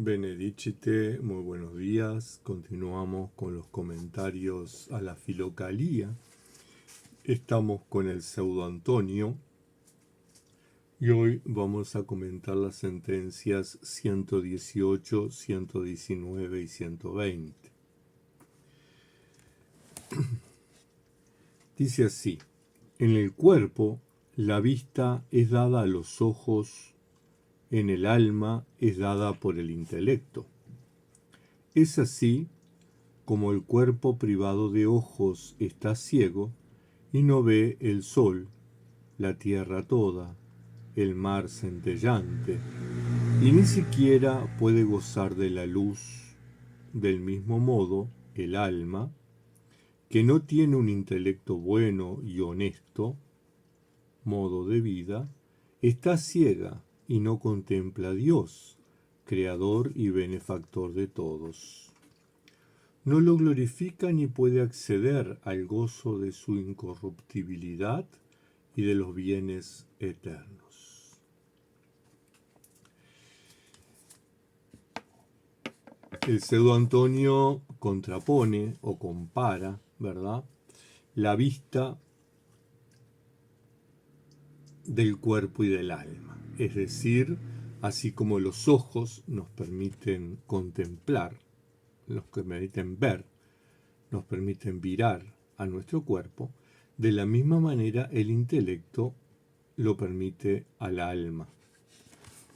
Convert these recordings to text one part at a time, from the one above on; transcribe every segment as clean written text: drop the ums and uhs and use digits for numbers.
Benedicite, muy buenos días. Continuamos con los comentarios a la Filocalía. Estamos con el Pseudo Antonio y hoy vamos a comentar las sentencias 118, 119 y 120. Dice así: en el cuerpo la vista es dada a los ojos, en el alma es dada por el intelecto. Es así como el cuerpo privado de ojos está ciego y no ve el sol, la tierra toda, el mar centellante, y ni siquiera puede gozar de la luz. Del mismo modo, el alma, que no tiene un intelecto bueno y honesto, modo de vida, está ciega y no contempla a Dios, creador y benefactor de todos. No lo glorifica ni puede acceder al gozo de su incorruptibilidad y de los bienes eternos. El Pseudo Antonio contrapone o compara, ¿verdad?, la vista del cuerpo y del alma. Es decir, así como los ojos nos permiten contemplar, nos permiten ver, nos permiten virar a nuestro cuerpo, de la misma manera el intelecto lo permite al alma.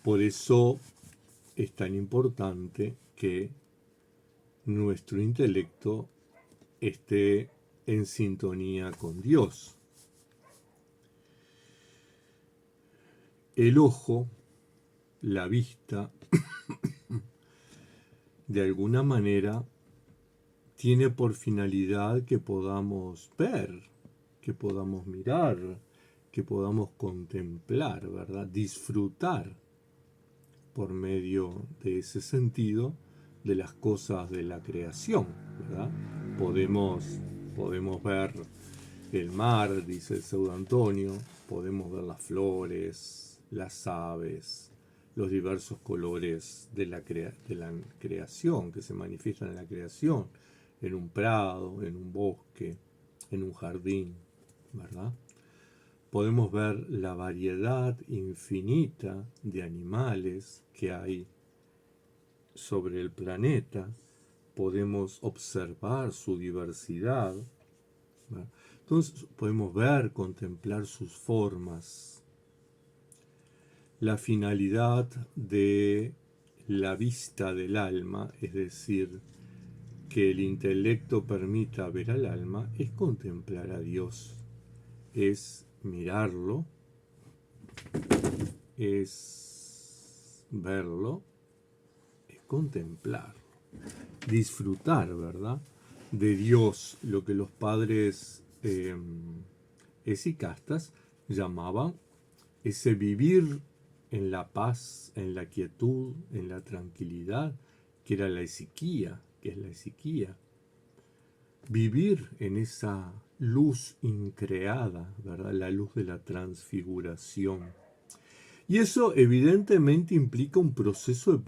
Por eso es tan importante que nuestro intelecto esté en sintonía con Dios. El ojo, la vista, de alguna manera tiene por finalidad que podamos ver, que podamos mirar, que podamos contemplar, ¿verdad?, disfrutar por medio de ese sentido de las cosas de la creación, ¿verdad? Podemos ver el mar, dice el Pseudo Antonio, podemos ver las flores, las aves, los diversos colores de la creación que se manifiestan en la creación, en un prado, en un bosque, en un jardín, ¿verdad? Podemos ver la variedad infinita de animales que hay sobre el planeta, podemos observar su diversidad, ¿verdad? Entonces podemos ver, contemplar sus formas. La finalidad de la vista del alma, es decir, que el intelecto permita ver al alma, es contemplar a Dios, es mirarlo, es verlo, es contemplarlo, disfrutar, ¿verdad?, de Dios, lo que los padres esicastas llamaban ese vivir en la paz, en la quietud, en la tranquilidad, que era la esiquía, que es la esiquía. Vivir en esa luz increada, ¿verdad?, la luz de la transfiguración. Y eso evidentemente implica un proceso de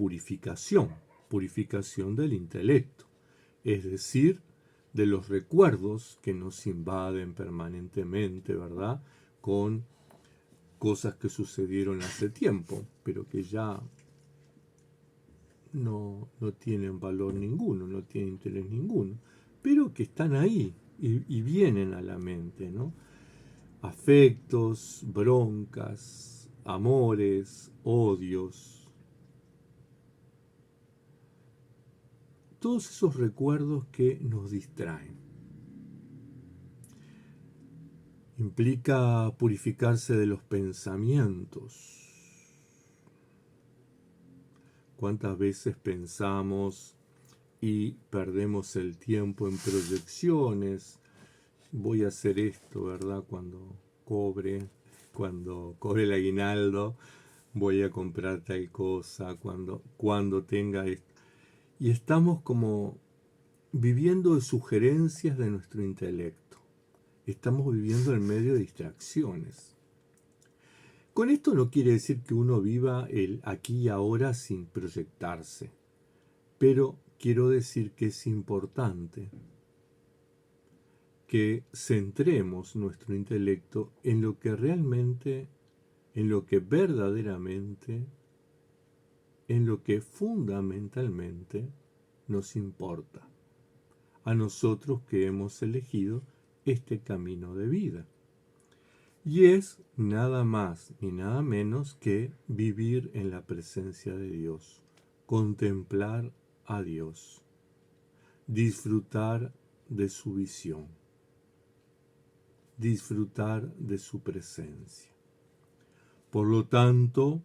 purificación del intelecto, es decir, de los recuerdos que nos invaden permanentemente, ¿verdad?, con cosas que sucedieron hace tiempo, pero que ya no tienen valor ninguno, no tienen interés ninguno, pero que están ahí y vienen a la mente, ¿no? Afectos, broncas, amores, odios, todos esos recuerdos que nos distraen. Implica purificarse de los pensamientos. ¿Cuántas veces pensamos y perdemos el tiempo en proyecciones? Voy a hacer esto, ¿verdad?, cuando cobre el aguinaldo, voy a comprar tal cosa, cuando tenga esto. Y estamos como viviendo de sugerencias de nuestro intelecto. Estamos viviendo en medio de distracciones. Con esto no quiere decir que uno viva el aquí y ahora sin proyectarse. Pero quiero decir que es importante que centremos nuestro intelecto en lo que realmente, en lo que verdaderamente, en lo que fundamentalmente nos importa a nosotros que hemos elegido este camino de vida. Y es nada más ni nada menos que vivir en la presencia de Dios, contemplar a Dios, disfrutar de su visión, disfrutar de su presencia. Por lo tanto,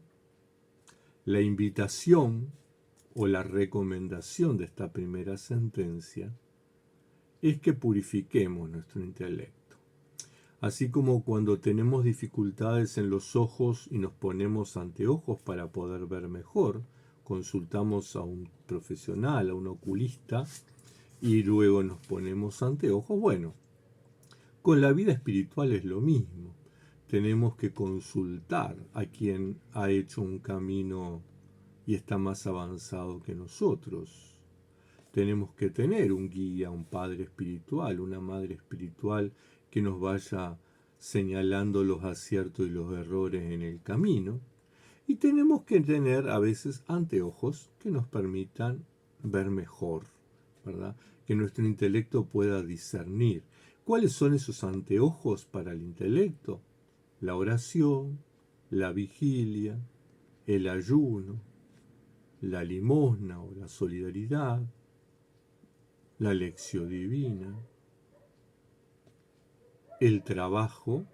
la invitación o la recomendación de esta primera sentencia es que purifiquemos nuestro intelecto. Así como cuando tenemos dificultades en los ojos y nos ponemos anteojos para poder ver mejor, consultamos a un profesional, a un oculista, y luego nos ponemos anteojos. Bueno, con la vida espiritual es lo mismo. Tenemos que consultar a quien ha hecho un camino y está más avanzado que nosotros. Tenemos que tener un guía, un padre espiritual, una madre espiritual que nos vaya señalando los aciertos y los errores en el camino. Y tenemos que tener a veces anteojos que nos permitan ver mejor, ¿verdad? Que nuestro intelecto pueda discernir. ¿Cuáles son esos anteojos para el intelecto? La oración, la vigilia, el ayuno, la limosna o la solidaridad, la lección divina, el trabajo.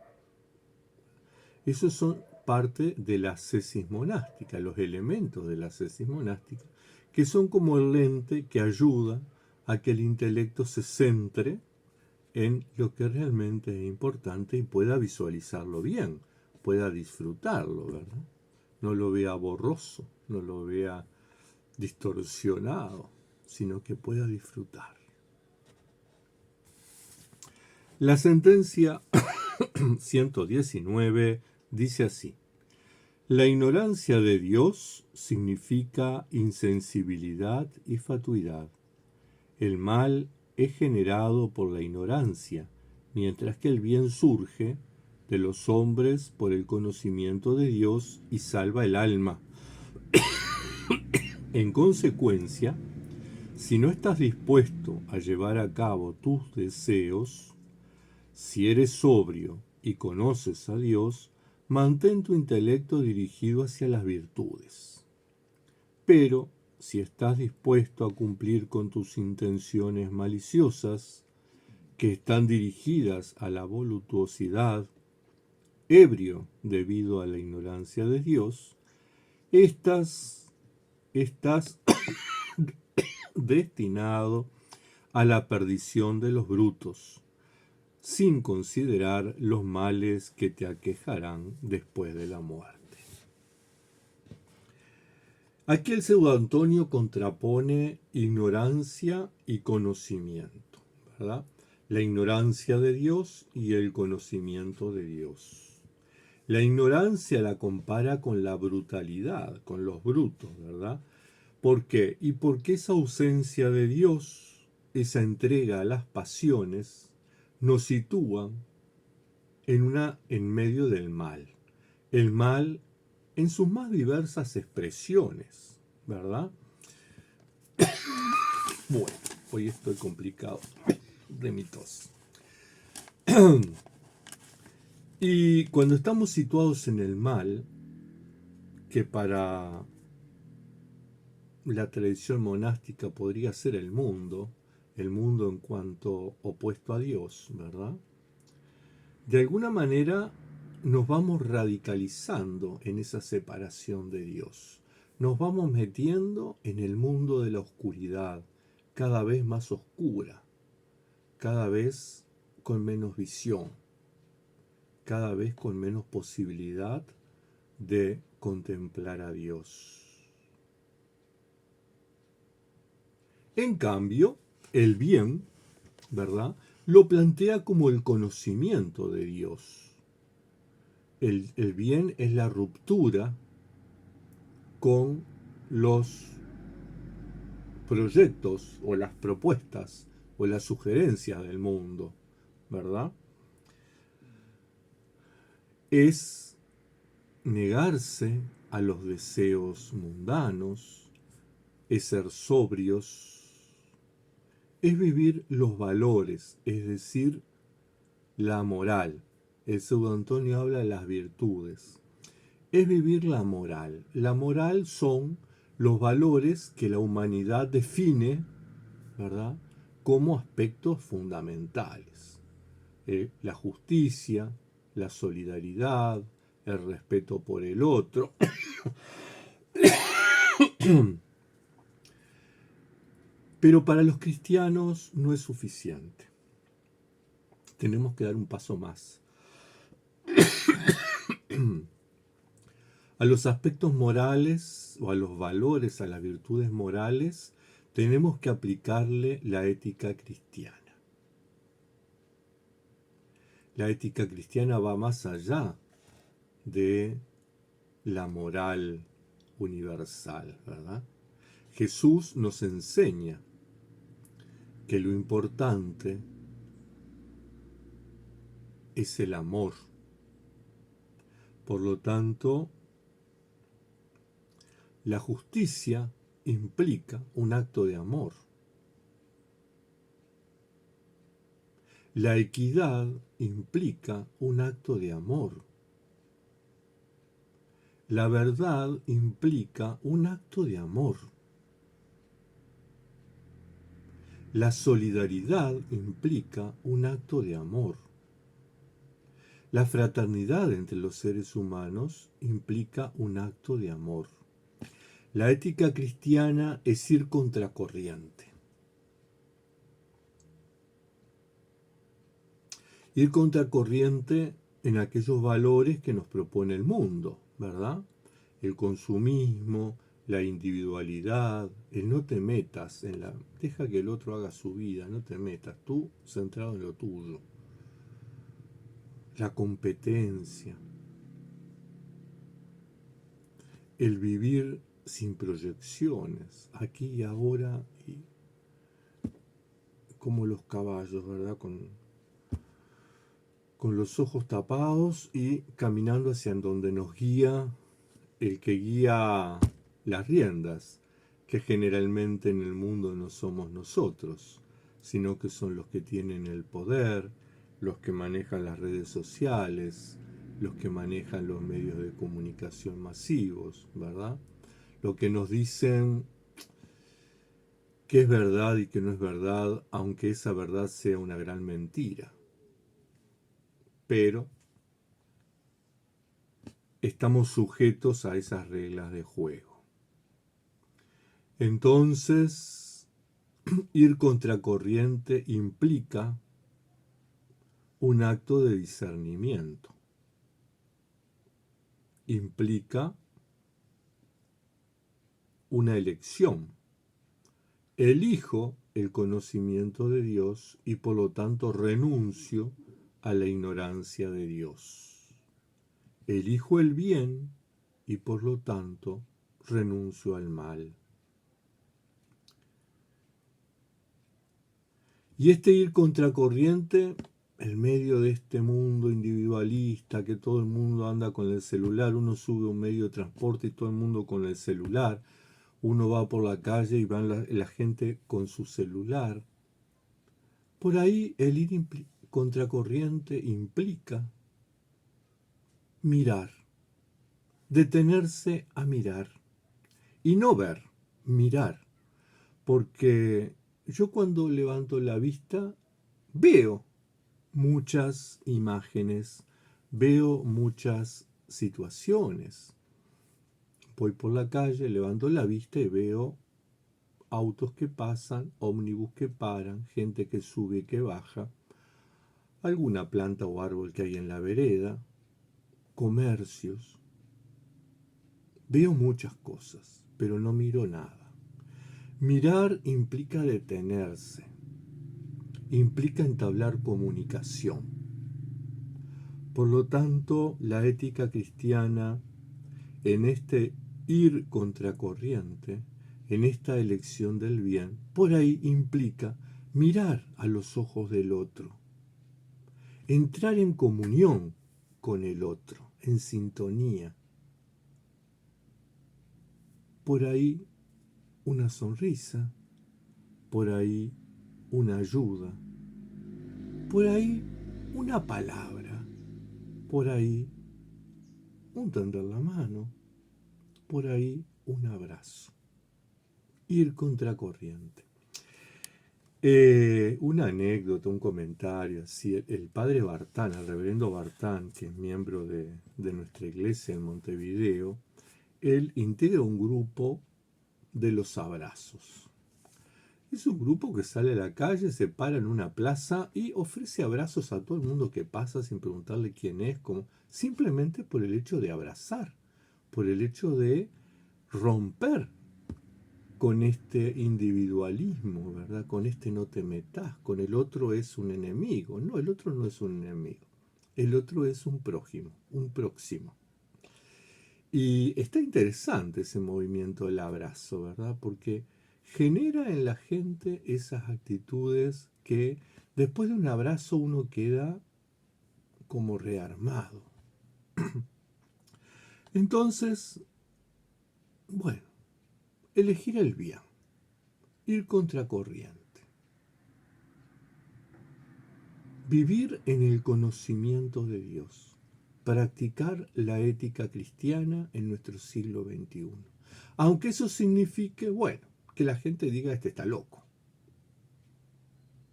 Esos son parte de la ascesis monástica, los elementos de la ascesis monástica, que son como el lente que ayuda a que el intelecto se centre en lo que realmente es importante y pueda visualizarlo bien, pueda disfrutarlo, ¿verdad? No lo vea borroso, no lo vea distorsionado, sino que pueda disfrutar. La sentencia 119 dice así: la ignorancia de Dios significa insensibilidad y fatuidad. El mal es generado por la ignorancia, mientras que el bien surge de los hombres por el conocimiento de Dios y salva el alma. En consecuencia, si no estás dispuesto a llevar a cabo tus deseos, si eres sobrio y conoces a Dios, mantén tu intelecto dirigido hacia las virtudes. Pero, si estás dispuesto a cumplir con tus intenciones maliciosas, que están dirigidas a la voluptuosidad, ebrio debido a la ignorancia de Dios, estás destinado a la perdición de los brutos, sin considerar los males que te aquejarán después de la muerte. Aquí el pseudo Antonio contrapone ignorancia y conocimiento, ¿verdad? La ignorancia de Dios y el conocimiento de Dios. La ignorancia la compara con la brutalidad, con los brutos, ¿verdad? ¿Por qué? Y porque esa ausencia de Dios, esa entrega a las pasiones, nos sitúa en medio del mal. El mal en sus más diversas expresiones, ¿verdad? Bueno, hoy estoy complicado de mi tos. Y cuando estamos situados en el mal, que para la tradición monástica podría ser el mundo en cuanto opuesto a Dios, ¿verdad? De alguna manera nos vamos radicalizando en esa separación de Dios. Nos vamos metiendo en el mundo de la oscuridad, cada vez más oscura, cada vez con menos visión, cada vez con menos posibilidad de contemplar a Dios. En cambio, el bien, ¿verdad?, lo plantea como el conocimiento de Dios. El bien es la ruptura con los proyectos o las propuestas o las sugerencias del mundo, ¿verdad? Es negarse a los deseos mundanos, es ser sobrios, es vivir los valores, es decir, la moral. El pseudo Antonio habla de las virtudes. Es vivir la moral. La moral son los valores que la humanidad define, ¿verdad?, como aspectos fundamentales. La justicia, la solidaridad, el respeto por el otro. Pero para los cristianos no es suficiente. Tenemos que dar un paso más. A los aspectos morales o a los valores, a las virtudes morales, tenemos que aplicarle la ética cristiana. La ética cristiana va más allá de la moral universal, ¿verdad? Jesús nos enseña que lo importante es el amor. Por lo tanto, la justicia implica un acto de amor. La equidad implica un acto de amor. La verdad implica un acto de amor. La solidaridad implica un acto de amor. La fraternidad entre los seres humanos implica un acto de amor. La ética cristiana es ir contracorriente. Ir contracorriente en aquellos valores que nos propone el mundo, ¿verdad? El consumismo, la individualidad, el no te metas en la... Deja que el otro haga su vida, no te metas, tú centrado en lo tuyo. La competencia. El vivir sin proyecciones, aquí y ahora, y como los caballos, ¿verdad? Con los ojos tapados y caminando hacia donde nos guía el que guía las riendas, que generalmente en el mundo no somos nosotros, sino que son los que tienen el poder, los que manejan las redes sociales, los que manejan los medios de comunicación masivos, ¿verdad? Lo que nos dicen que es verdad y que no es verdad, aunque esa verdad sea una gran mentira. Pero estamos sujetos a esas reglas de juego. Entonces, ir contracorriente implica un acto de discernimiento. Implica una elección. Elijo el conocimiento de Dios y por lo tanto renuncio a la ignorancia de Dios. Elijo el bien y por lo tanto renuncio al mal. Y este ir contracorriente, en medio de este mundo individualista, que todo el mundo anda con el celular, uno sube a un medio de transporte y todo el mundo con el celular, uno va por la calle y va la gente con su celular. Por ahí el ir contracorriente implica mirar, detenerse a mirar y no ver, mirar, porque yo cuando levanto la vista veo muchas imágenes, veo muchas situaciones. Voy por la calle, levanto la vista y veo autos que pasan, ómnibus que paran, gente que sube y que baja, alguna planta o árbol que hay en la vereda, comercios. Veo muchas cosas, pero no miro nada. Mirar implica detenerse, implica entablar comunicación. Por lo tanto, la ética cristiana, en este ir contracorriente, en esta elección del bien, por ahí implica mirar a los ojos del otro, entrar en comunión con el otro, en sintonía. Por ahí una sonrisa, por ahí una ayuda, por ahí una palabra, por ahí un tender la mano, por ahí un abrazo. Ir contracorriente. Una anécdota, un comentario, así, el padre Bartán, el reverendo Bartán, que es miembro de nuestra iglesia en Montevideo, él integra un grupo de los abrazos. Es un grupo que sale a la calle, se para en una plaza y ofrece abrazos a todo el mundo que pasa sin preguntarle quién es, simplemente por el hecho de abrazar, por el hecho de romper con este individualismo, ¿verdad? Con este no te metas, con el otro es un enemigo. No, el otro no es un enemigo. El otro es un prójimo, un próximo. Y está interesante ese movimiento del abrazo, ¿verdad? Porque genera en la gente esas actitudes que después de un abrazo uno queda como rearmado. Entonces, bueno, elegir el bien, ir contracorriente. Vivir en el conocimiento de Dios, practicar la ética cristiana en nuestro siglo XXI. Aunque eso signifique, bueno, que la gente diga, este está loco.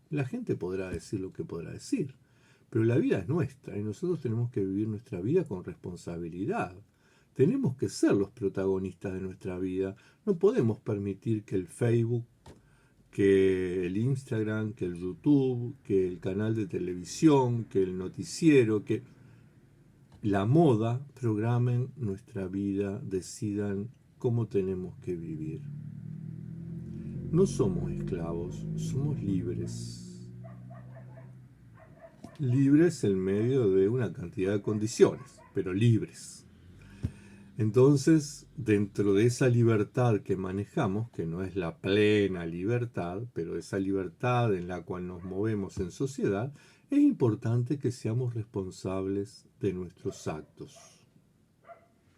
La gente podrá decir lo que podrá decir, pero la vida es nuestra y nosotros tenemos que vivir nuestra vida con responsabilidad. Tenemos que ser los protagonistas de nuestra vida. No podemos permitir que el Facebook, que el Instagram, que el YouTube, que el canal de televisión, que el noticiero, que la moda programen nuestra vida, decidan cómo tenemos que vivir. No somos esclavos, somos libres. Libres en medio de una cantidad de condiciones, pero libres. Entonces, dentro de esa libertad que manejamos, que no es la plena libertad, pero esa libertad en la cual nos movemos en sociedad, es importante que seamos responsables de nuestros actos,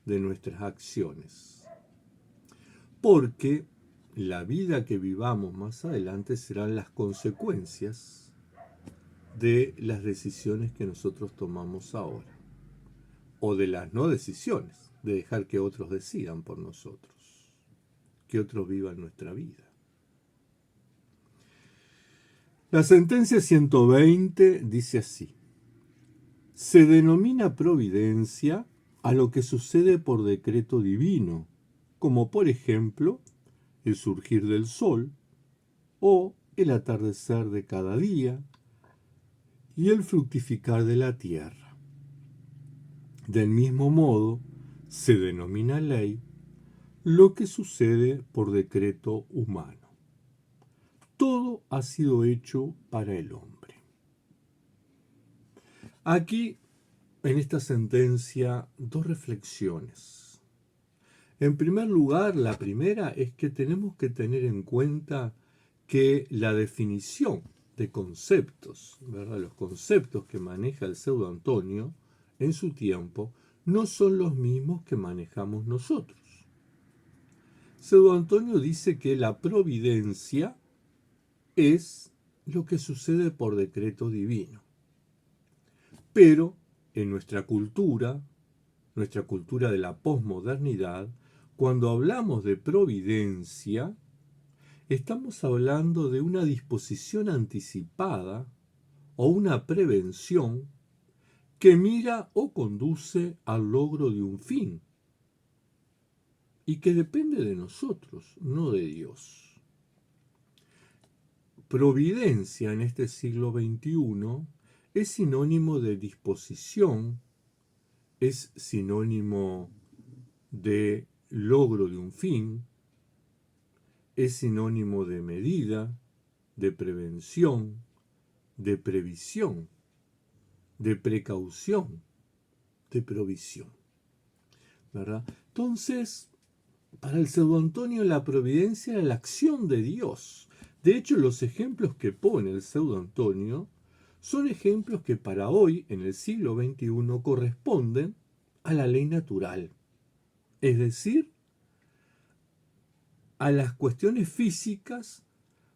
de nuestras acciones. Porque la vida que vivamos más adelante serán las consecuencias de las decisiones que nosotros tomamos ahora, o de las no decisiones, de dejar que otros decidan por nosotros, que otros vivan nuestra vida. La sentencia 120 dice así: se denomina providencia a lo que sucede por decreto divino, como por ejemplo el surgir del sol o el atardecer de cada día y el fructificar de la tierra. Del mismo modo, se denomina ley lo que sucede por decreto humano. Todo ha sido hecho para el hombre. Aquí, en esta sentencia, dos reflexiones. En primer lugar, la primera es que tenemos que tener en cuenta que la definición de conceptos, ¿verdad? Los conceptos que maneja el pseudo Antonio en su tiempo no son los mismos que manejamos nosotros. Pseudo Antonio dice que la providencia es lo que sucede por decreto divino. Pero en nuestra cultura de la posmodernidad, cuando hablamos de providencia, estamos hablando de una disposición anticipada o una prevención que mira o conduce al logro de un fin y que depende de nosotros, no de Dios. Providencia en este siglo XXI es sinónimo de disposición, es sinónimo de logro de un fin, es sinónimo de medida, de prevención, de previsión, de precaución, de provisión, ¿verdad? Entonces, Para el pseudo Antonio la providencia era la acción de Dios. De hecho, los ejemplos que pone el pseudo Antonio son ejemplos que para hoy, en el siglo XXI, corresponden a la ley natural. Es decir, a las cuestiones físicas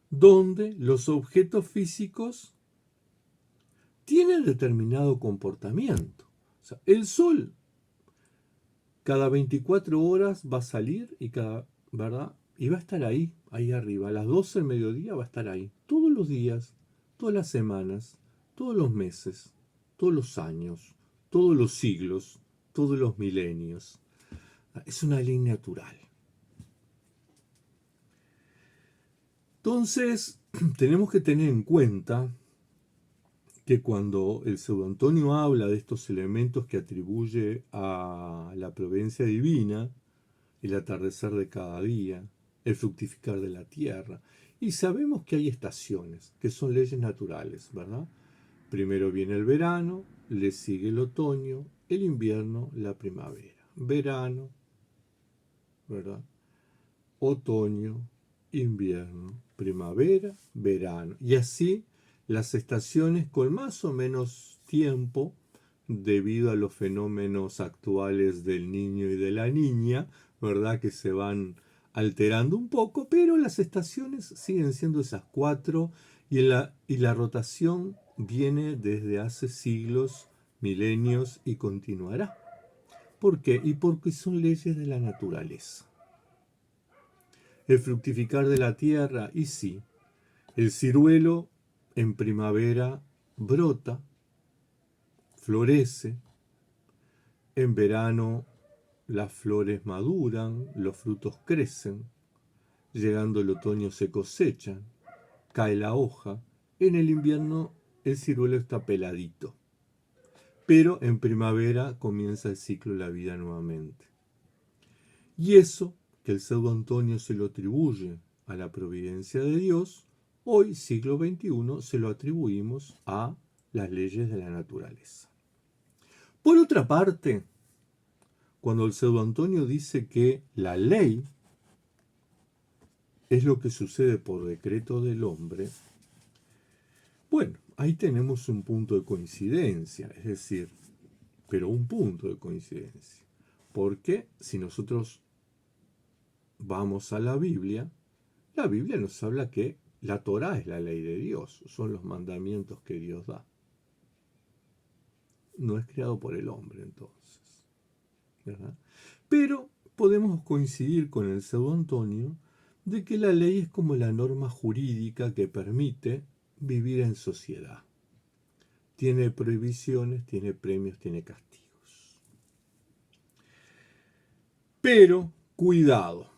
donde los objetos físicos tienen determinado comportamiento. O sea, el sol cada 24 horas va a salir ¿verdad? Y va a estar ahí, ahí arriba. A las 12 del mediodía va a estar ahí. Todos los días, todas las semanas, todos los meses, todos los años, todos los siglos, todos los milenios. Es una ley natural. Entonces, tenemos que tener en cuenta que cuando el pseudo Antonio habla de estos elementos que atribuye a la providencia divina, el atardecer de cada día, el fructificar de la tierra, y sabemos que hay estaciones, que son leyes naturales, ¿verdad? Primero viene el verano, le sigue el otoño, el invierno, la primavera. Verano, ¿verdad? Otoño, invierno, primavera, verano. Y así las estaciones con más o menos tiempo, debido a los fenómenos actuales del niño y de la niña, ¿verdad? Que se van alterando un poco, pero las estaciones siguen siendo esas cuatro y la rotación viene desde hace siglos, milenios y continuará. ¿Por qué? Y porque son leyes de la naturaleza. El fructificar de la tierra, y sí, el ciruelo en primavera brota, florece, en verano las flores maduran, los frutos crecen, llegando el otoño se cosechan, cae la hoja, en el invierno el ciruelo está peladito, pero en primavera comienza el ciclo de la vida nuevamente. Y eso, que el pseudo Antonio se lo atribuye a la providencia de Dios, hoy, siglo XXI, se lo atribuimos a las leyes de la naturaleza. Por otra parte, cuando el pseudo Antonio dice que la ley es lo que sucede por decreto del hombre, bueno, ahí tenemos un punto de coincidencia, es decir, pero un punto de coincidencia. Porque si nosotros vamos a la Biblia nos habla que la Torá es la ley de Dios, son los mandamientos que Dios da. No es creado por el hombre entonces, ¿verdad? Pero podemos coincidir con el pseudo Antonio de que la ley es como la norma jurídica que permite vivir en sociedad. Tiene prohibiciones, tiene premios, tiene castigos. Pero, cuidado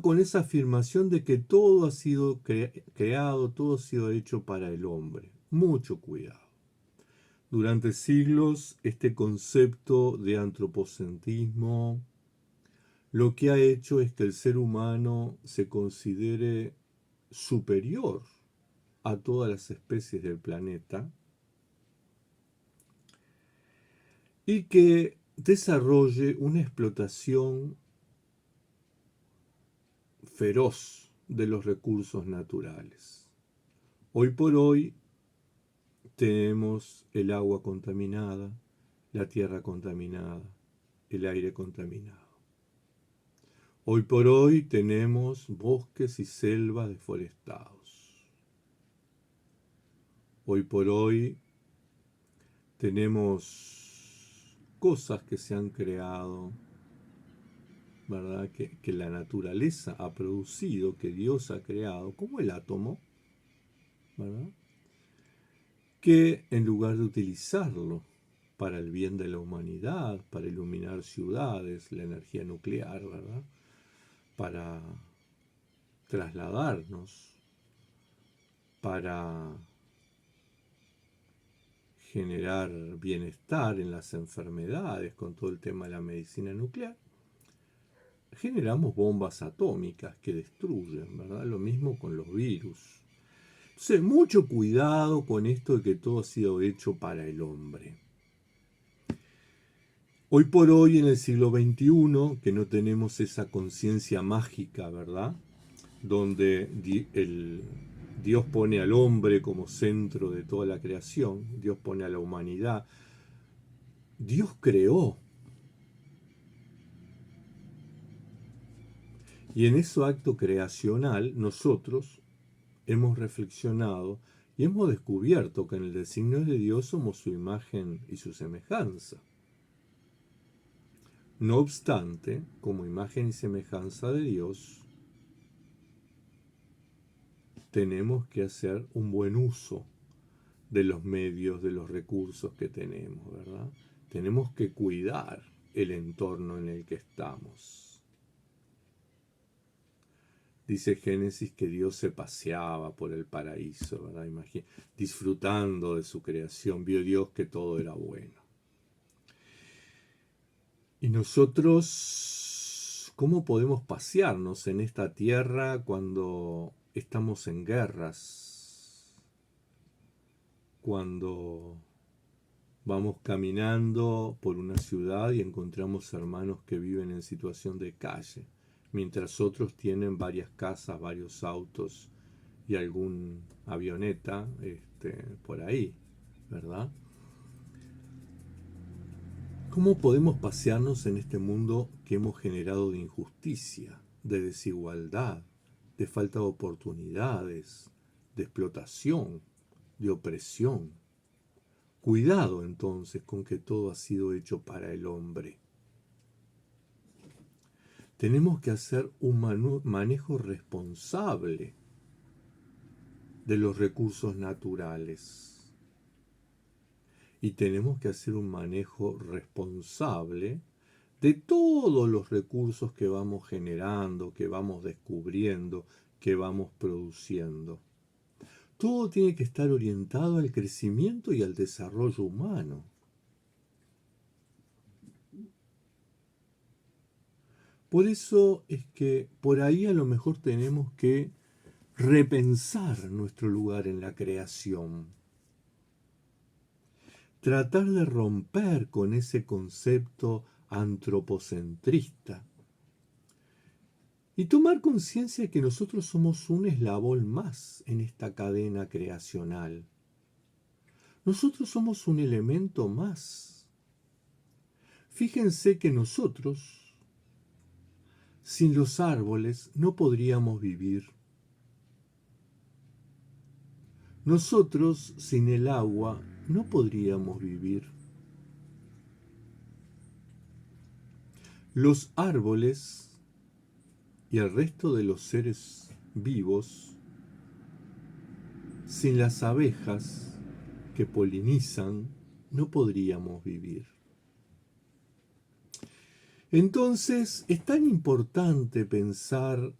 con esa afirmación de que todo ha sido creado, todo ha sido hecho para el hombre. Mucho cuidado. Durante siglos, este concepto de antropocentrismo lo que ha hecho es que el ser humano se considere superior a todas las especies del planeta y que desarrolle una explotación feroz de los recursos naturales. Hoy por hoy tenemos el agua contaminada, la tierra contaminada, el aire contaminado. Hoy por hoy tenemos bosques y selvas deforestados. Hoy por hoy tenemos cosas que se han creado, ¿verdad? Que la naturaleza ha producido, que Dios ha creado, como el átomo, ¿verdad? Que en lugar de utilizarlo para el bien de la humanidad, para iluminar ciudades, la energía nuclear, ¿verdad? Para trasladarnos, para generar bienestar en las enfermedades con todo el tema de la medicina nuclear, generamos bombas atómicas que destruyen, ¿verdad? Lo mismo con los virus. Entonces, mucho cuidado con esto de que todo ha sido hecho para el hombre. Hoy por hoy, en el siglo XXI, que no tenemos esa conciencia mágica, ¿verdad? Donde Dios pone al hombre como centro de toda la creación, Dios pone a la humanidad, Dios creó. Y en ese acto creacional nosotros hemos reflexionado y hemos descubierto que en el designio de Dios somos su imagen y su semejanza. No obstante, como imagen y semejanza de Dios, tenemos que hacer un buen uso de los medios, de los recursos que tenemos, ¿verdad? Tenemos que cuidar el entorno en el que estamos. Dice Génesis que Dios se paseaba por el paraíso, ¿verdad? Disfrutando de su creación, vio Dios que todo era bueno. Y nosotros, ¿cómo podemos pasearnos en esta tierra cuando estamos en guerras? Cuando vamos caminando por una ciudad y encontramos hermanos que viven en situación de calle, mientras otros tienen varias casas, varios autos y algún avioneta por ahí, ¿verdad? ¿Cómo podemos pasearnos en este mundo que hemos generado de injusticia, de desigualdad, de falta de oportunidades, de explotación, de opresión? Cuidado entonces con que todo ha sido hecho para el hombre. Tenemos que hacer un manejo responsable de los recursos naturales. Y tenemos que hacer un manejo responsable de todos los recursos que vamos generando, que vamos descubriendo, que vamos produciendo. Todo tiene que estar orientado al crecimiento y al desarrollo humano. Por eso es que por ahí a lo mejor tenemos que repensar nuestro lugar en la creación. Tratar de romper con ese concepto antropocentrista y tomar conciencia que nosotros somos un eslabón más en esta cadena creacional. Nosotros somos un elemento más. Fíjense que nosotros, sin los árboles, no podríamos vivir. Nosotros, sin el agua, no podríamos vivir. Los árboles y el resto de los seres vivos, sin las abejas que polinizan, no podríamos vivir. Entonces, es tan importante pensar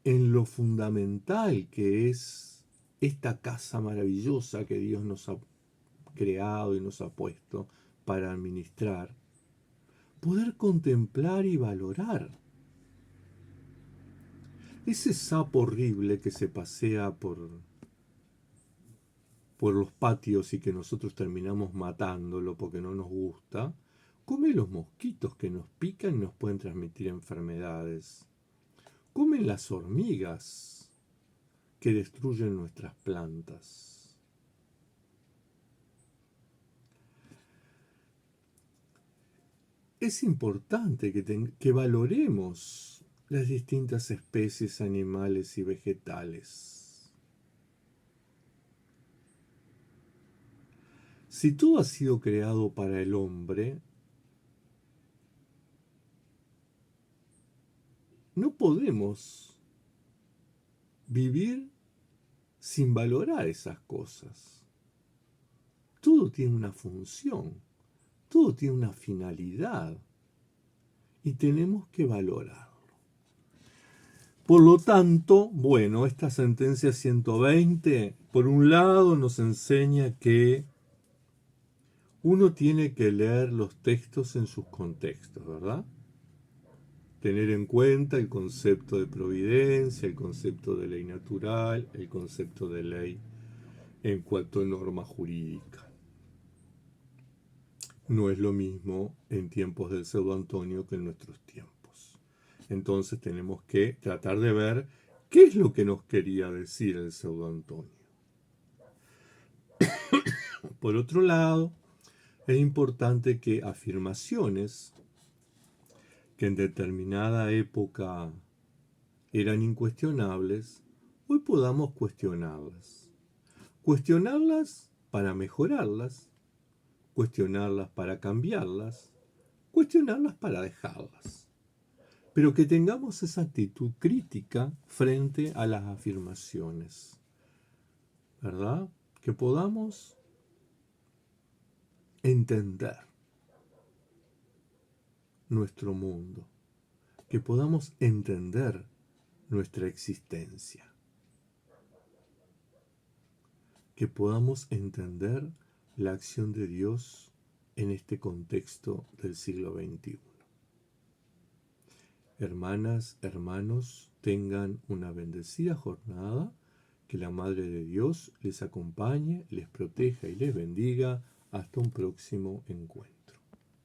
en lo fundamental que es esta casa maravillosa que Dios nos ha creado y nos ha puesto para administrar, poder contemplar y valorar ese sapo horrible que se pasea por los patios y que nosotros terminamos matándolo porque no nos gusta, come los mosquitos que nos pican y nos pueden transmitir enfermedades. Comen las hormigas que destruyen nuestras plantas. Es importante que valoremos las distintas especies animales y vegetales. Si todo ha sido creado para el hombre, no podemos vivir sin valorar esas cosas. Todo tiene una función, todo tiene una finalidad y tenemos que valorarlo. Por lo tanto, bueno, esta sentencia 120, por un lado, nos enseña que uno tiene que leer los textos en sus contextos, ¿verdad? Tener en cuenta el concepto de providencia, el concepto de ley natural, el concepto de ley en cuanto a norma jurídica. no es lo mismo en tiempos del Pseudo Antonio que en nuestros tiempos. Entonces tenemos que tratar de ver qué es lo que nos quería decir el Pseudo Antonio. Por otro lado, es importante que afirmaciones que en determinada época eran incuestionables, hoy podamos cuestionarlas. Cuestionarlas para mejorarlas, cuestionarlas para cambiarlas, cuestionarlas para dejarlas. Pero que tengamos esa actitud crítica frente a las afirmaciones, ¿verdad? Que podamos entender nuestro mundo, que podamos entender nuestra existencia, que podamos entender la acción de Dios en este contexto del siglo XXI. Hermanas, hermanos, tengan una bendecida jornada, que la Madre de Dios les acompañe, les proteja y les bendiga. Hasta un próximo encuentro.